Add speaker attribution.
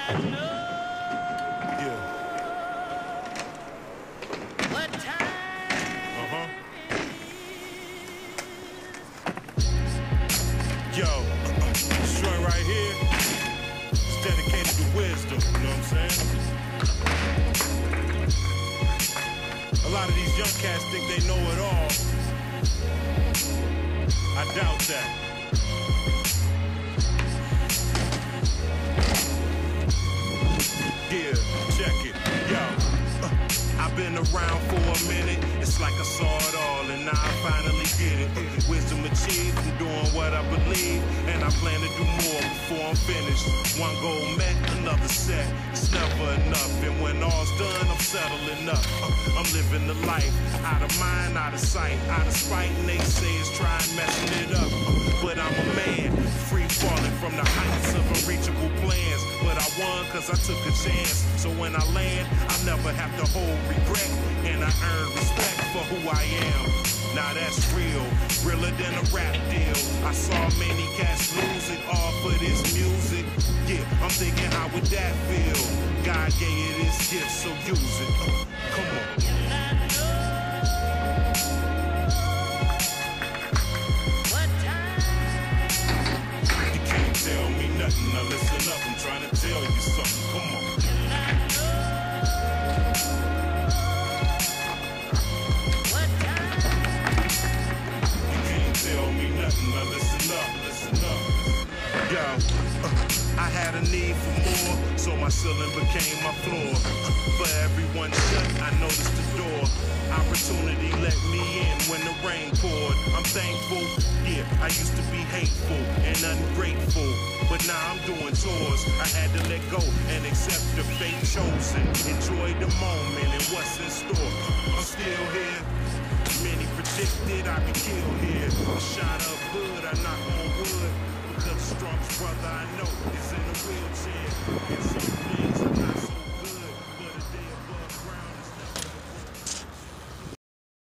Speaker 1: Yo, this joint right here is dedicated to wisdom, you know what I'm saying? A lot of these young cats think they know it all. I doubt that. Yeah, check it, yo. I've been around for a minute, it's like I saw it all, and now I finally get it. Wisdom achieved, I'm doing what I believe, and I plan to do more before I'm finished. One goal met, another set, it's never enough, and when all's done, I'm settling up. I'm living the life, out of mind, out of sight, out of spite, and they say it's trying messing it up. But I'm a man, free falling from the heights of unreachable plans, but I won cause I took a chance, so when I land, I never have to hold regret, and I earn respect for who I am. Now that's real, realer than a rap deal. I saw many cats lose it all for this music. Yeah, I'm thinking how would that feel? God gave you this gift, so use it. Come on. You can't tell me nothing, now listen up, I'm trying to tell you something, come on. Now listen up. Yo, I had a need for more, so my ceiling became my floor. For everyone shut, I noticed the door. Opportunity let me in when the rain poured. I'm thankful, yeah, I used to be hateful and ungrateful, but now I'm doing tours. I had to let go and accept the fate chosen. Enjoy the moment and what's in store. I'm still here. Many predicted I'd be killed here. A shot of hood, I knock on wood, because the strongest brother I know is in a wheelchair.